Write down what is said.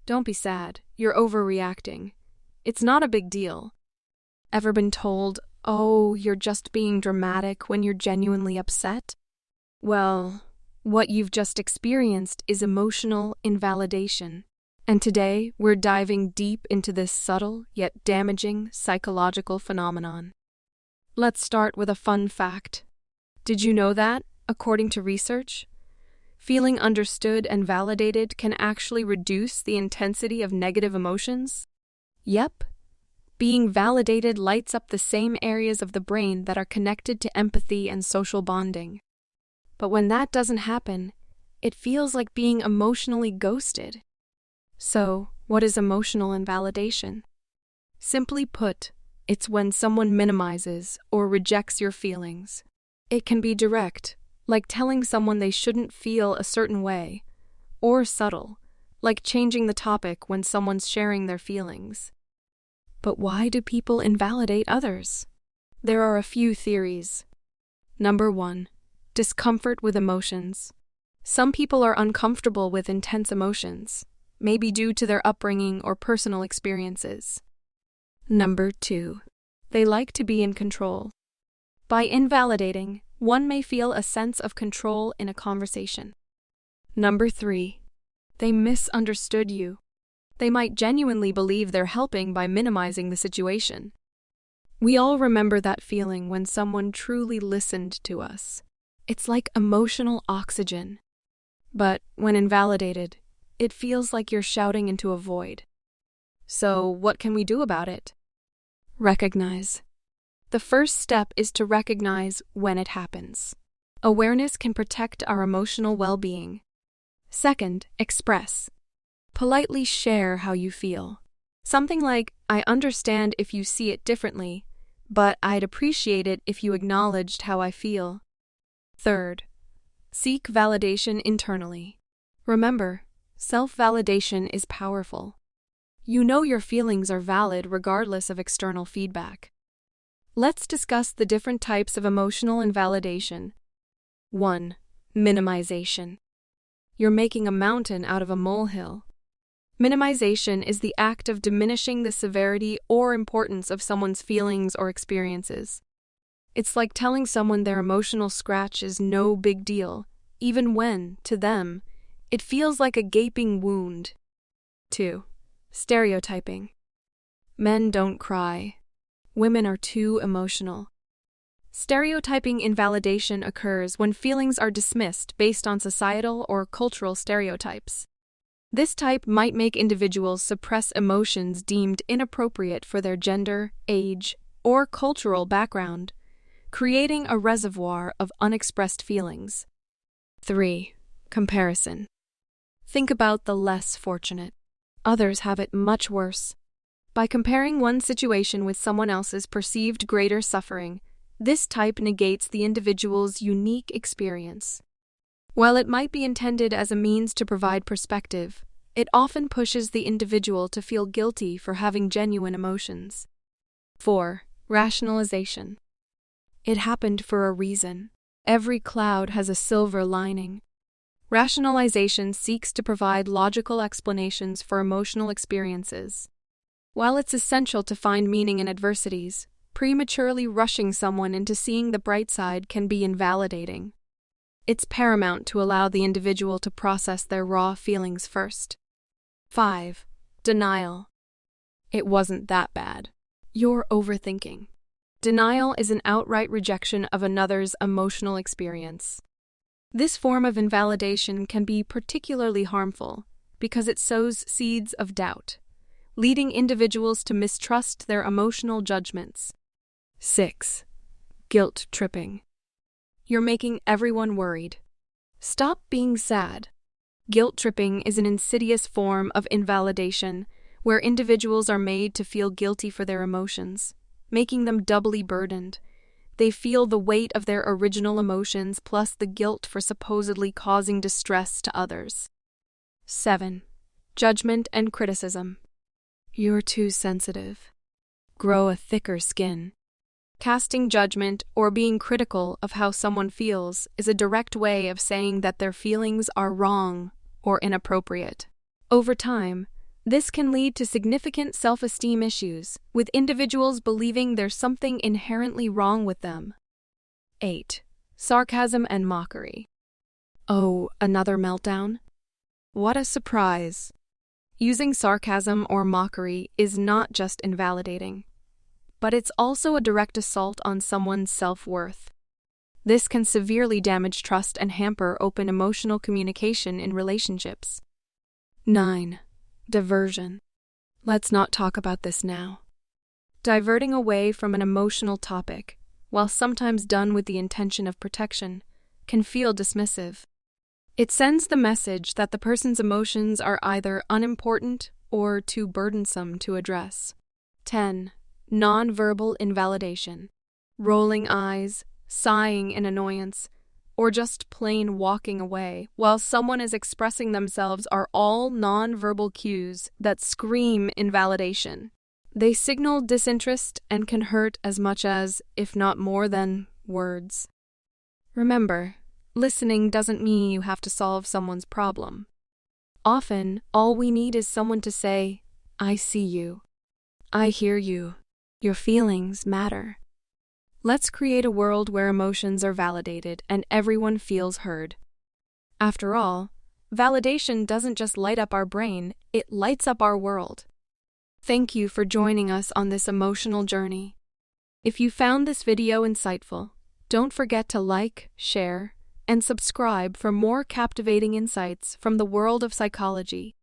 Don't be sad. You're overreacting. It's not a big deal. Ever been told, oh, you're just being dramatic when you're genuinely upset? Well, what you've just experienced is emotional invalidation. And today, we're diving deep into this subtle yet damaging psychological phenomenon. Let's start with a fun fact. Did you know that, according to research, feeling understood and validated can actually reduce the intensity of negative emotions? Yep. Being validated lights up the same areas of the brain that are connected to empathy and social bonding. But when that doesn't happen, it feels like being emotionally ghosted. So, what is emotional invalidation? Simply put, it's when someone minimizes or rejects your feelings. It can be direct, like telling someone they shouldn't feel a certain way, or subtle, like changing the topic when someone's sharing their feelings. But why do people invalidate others? There are a few theories. Number 1, discomfort with emotions. Some people are uncomfortable with intense emotions, maybe due to their upbringing or personal experiences. Number 2, they like to be in control. By invalidating, one may feel a sense of control in a conversation. Number 3, they misunderstood you. They might genuinely believe they're helping by minimizing the situation. We all remember that feeling when someone truly listened to us. It's like emotional oxygen. But when invalidated, it feels like you're shouting into a void. So, what can we do about it? Recognize. The first step is to recognize when it happens. Awareness can protect our emotional well-being. Second, express. Politely share how you feel. Something like, I understand if you see it differently, but I'd appreciate it if you acknowledged how I feel. Third, seek validation internally. Remember, self-validation is powerful. You know your feelings are valid regardless of external feedback. Let's discuss the different types of emotional invalidation. 1. Minimization. You're making a mountain out of a molehill. Minimization is the act of diminishing the severity or importance of someone's feelings or experiences. It's like telling someone their emotional scratch is no big deal, even when, to them, it feels like a gaping wound. 2. Stereotyping. Men don't cry. Women are too emotional. Stereotyping invalidation occurs when feelings are dismissed based on societal or cultural stereotypes. This type might make individuals suppress emotions deemed inappropriate for their gender, age, or cultural background, creating a reservoir of unexpressed feelings. 3. Comparison. Think about the less fortunate. Others have it much worse. By comparing one situation with someone else's perceived greater suffering, this type negates the individual's unique experience. While it might be intended as a means to provide perspective, it often pushes the individual to feel guilty for having genuine emotions. 4. Rationalization. It happened for a reason. Every cloud has a silver lining. Rationalization seeks to provide logical explanations for emotional experiences. While it's essential to find meaning in adversities, prematurely rushing someone into seeing the bright side can be invalidating. It's paramount to allow the individual to process their raw feelings first. 5. Denial. It wasn't that bad. You're overthinking. Denial is an outright rejection of another's emotional experience. This form of invalidation can be particularly harmful because it sows seeds of doubt, leading individuals to mistrust their emotional judgments. 6. Guilt tripping. You're making everyone worried. Stop being sad. Guilt tripping is an insidious form of invalidation where individuals are made to feel guilty for their emotions, making them doubly burdened. They feel the weight of their original emotions plus the guilt for supposedly causing distress to others. 7. Judgment and criticism. You're too sensitive. Grow a thicker skin. Casting judgment or being critical of how someone feels is a direct way of saying that their feelings are wrong or inappropriate. Over time, This can lead to significant self-esteem issues, with individuals believing there's something inherently wrong with them. 8. Sarcasm and mockery. Oh, another meltdown? What a surprise! Using sarcasm or mockery is not just invalidating, but it's also a direct assault on someone's self-worth. This can severely damage trust and hamper open emotional communication in relationships. 9. Diversion. Let's not talk about this now. Diverting away from an emotional topic, while sometimes done with the intention of protection, can feel dismissive. It sends the message that the person's emotions are either unimportant or too burdensome to address. 10. Nonverbal invalidation. Rolling eyes, sighing in annoyance, or just plain walking away while someone is expressing themselves are all nonverbal cues that scream invalidation. They signal disinterest and can hurt as much as, if not more than, words. Remember, listening doesn't mean you have to solve someone's problem. Often, all we need is someone to say, "I see you. I hear you. Your feelings matter." Let's create a world where emotions are validated and everyone feels heard. After all, validation doesn't just light up our brain, it lights up our world. Thank you for joining us on this emotional journey. If you found this video insightful, don't forget to like, share, and subscribe for more captivating insights from the world of psychology.